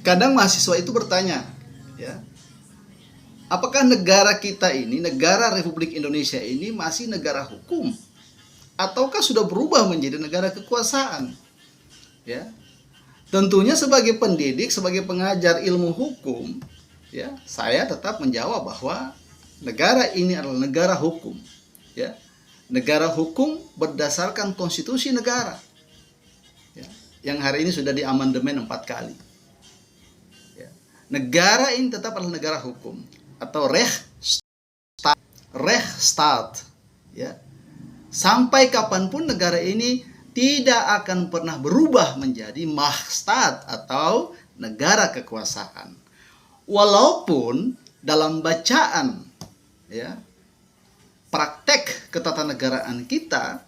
Kadang mahasiswa itu bertanya, ya, apakah negara kita ini, negara Republik Indonesia ini masih negara hukum, ataukah sudah berubah menjadi negara kekuasaan? Ya, tentunya sebagai pendidik, sebagai pengajar ilmu hukum, ya, saya tetap menjawab bahwa negara ini adalah negara hukum, ya, negara hukum berdasarkan konstitusi negara, ya, yang hari ini sudah diamandemen 4 kali. Ya. Negara ini tetap adalah negara hukum atau Rechtsstaat, ya. Sampai kapanpun negara ini tidak akan pernah berubah menjadi Machtstaat atau negara kekuasaan. Walaupun dalam bacaan, ya, praktek ketatanegaraan kita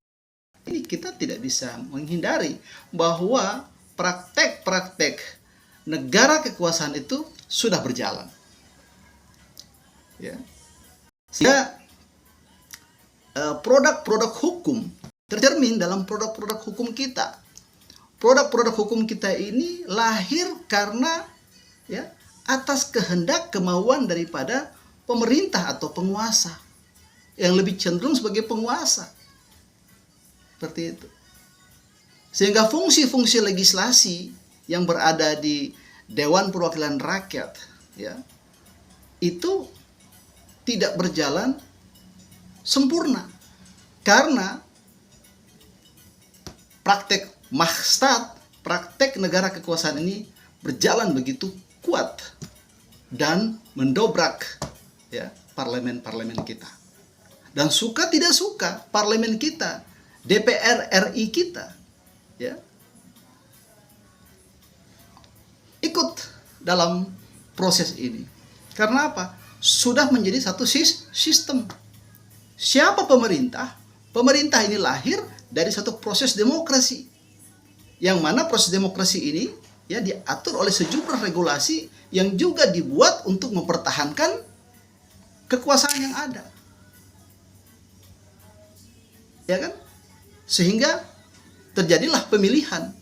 ini kita tidak bisa menghindari bahwa praktek-praktek negara kekuasaan itu sudah berjalan. Ya. Sehingga produk-produk hukum tercermin dalam produk-produk hukum kita. Produk-produk hukum kita ini lahir karena, ya, atas kehendak kemauan daripada pemerintah atau penguasa yang lebih cenderung sebagai penguasa. Seperti itu. Sehingga fungsi-fungsi legislasi yang berada di Dewan Perwakilan Rakyat, ya, itu tidak berjalan sempurna karena praktek Machtstaat, praktek negara kekuasaan ini berjalan begitu kuat dan mendobrak, ya, parlemen-parlemen kita. Dan suka tidak suka parlemen kita, DPR RI kita, ya, ikut dalam proses ini. Karena apa? Sudah menjadi satu sistem. Siapa pemerintah? Pemerintah ini lahir dari satu proses demokrasi. Yang mana proses demokrasi ini, ya, diatur oleh sejumlah regulasi yang juga dibuat untuk mempertahankan kekuasaan yang ada. Ya kan? Sehingga terjadilah pemilihan.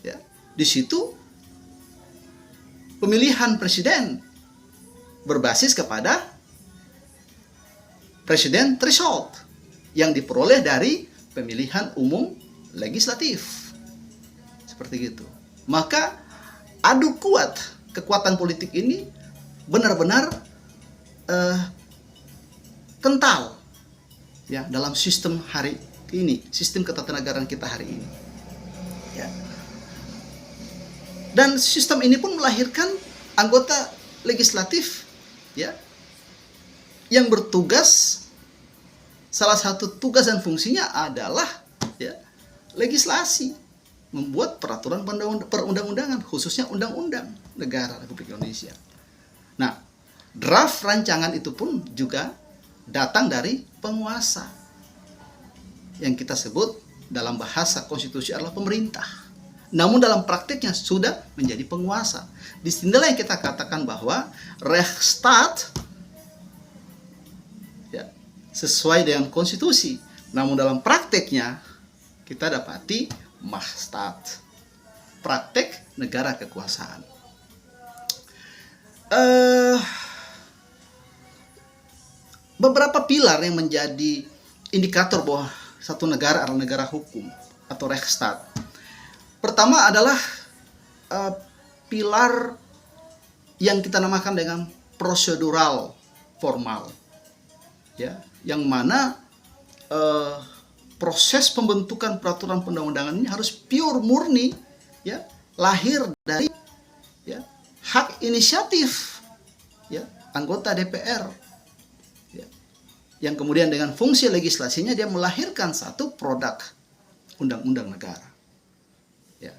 Ya. Di situ pemilihan presiden berbasis kepada presiden threshold yang diperoleh dari pemilihan umum legislatif. Seperti gitu. Maka adu kuat kekuatan politik ini benar-benar kental, ya, dalam sistem hari ini, sistem ketatanegaraan kita hari ini. Ya. Dan sistem ini pun melahirkan anggota legislatif, ya, yang bertugas, salah satu tugas dan fungsinya adalah, ya, legislasi, membuat peraturan perundang-undangan, khususnya undang-undang negara Republik Indonesia. Nah, draft rancangan itu pun juga datang dari penguasa, yang kita sebut dalam bahasa konstitusi adalah pemerintah. Namun dalam praktiknya sudah menjadi penguasa. Disinilah yang kita katakan bahwa Rechtsstaat, ya, sesuai dengan konstitusi. Namun dalam prakteknya kita dapati Machtstaat, praktek negara kekuasaan. Beberapa pilar yang menjadi indikator bahwa satu negara adalah negara hukum atau Rechtsstaat. Pertama adalah pilar yang kita namakan dengan prosedural formal, ya, yang mana proses pembentukan peraturan perundang-undangan ini harus pure murni, ya, lahir dari, ya, hak inisiatif, ya, anggota DPR, ya, yang kemudian dengan fungsi legislasinya dia melahirkan satu produk undang-undang negara, ya,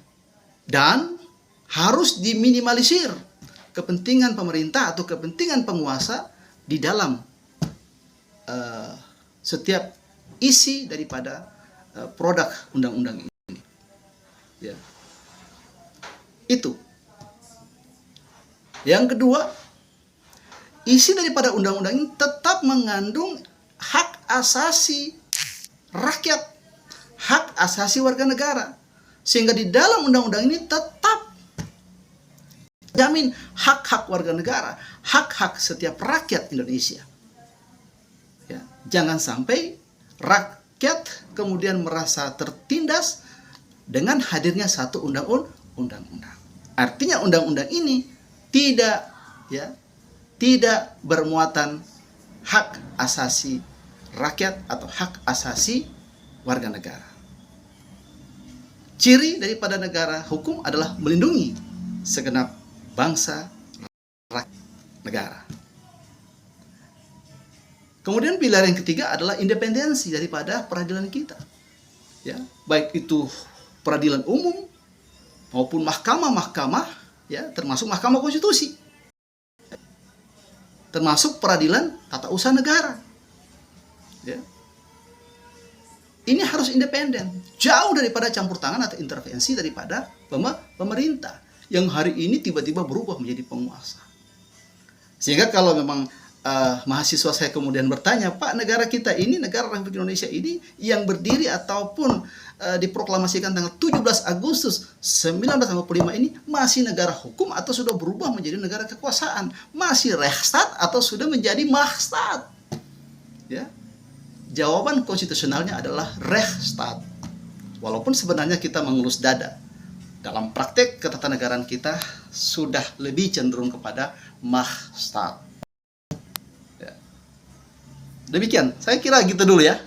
dan harus diminimalisir kepentingan pemerintah atau kepentingan penguasa di dalam setiap isi daripada produk undang-undang ini, ya. Itu. Yang kedua, isi daripada undang-undang ini tetap mengandung hak asasi rakyat, hak asasi warga negara, sehingga di dalam undang-undang ini tetap jamin hak-hak warga negara, hak-hak setiap rakyat Indonesia. Ya, jangan sampai rakyat kemudian merasa tertindas dengan hadirnya satu undang-undang. Artinya undang-undang ini tidak bermuatan hak asasi rakyat atau hak asasi warga negara. Ciri daripada negara hukum adalah melindungi segenap bangsa, rakyat, negara. Kemudian pilar yang ketiga adalah independensi daripada peradilan kita. Ya, baik itu peradilan umum maupun mahkamah-mahkamah, ya, termasuk Mahkamah Konstitusi. Termasuk peradilan tata usaha negara. Ya. Ini harus independen, jauh daripada campur tangan atau intervensi daripada pemerintah yang hari ini tiba-tiba berubah menjadi penguasa. Sehingga kalau memang mahasiswa saya kemudian bertanya, Pak, negara kita ini, negara Republik Indonesia ini yang berdiri ataupun diproklamasikan tanggal 17 Agustus 1945 ini masih negara hukum atau sudah berubah menjadi negara kekuasaan? Masih Reichsstaat atau sudah menjadi Machtstaat? Ya. Jawaban konstitusionalnya adalah Reichsstaat. Walaupun sebenarnya kita mengelus dada. Dalam praktek ketatanegaraan kita sudah lebih cenderung kepada Machtstaat. Ya. Demikian, saya kira gitu dulu ya.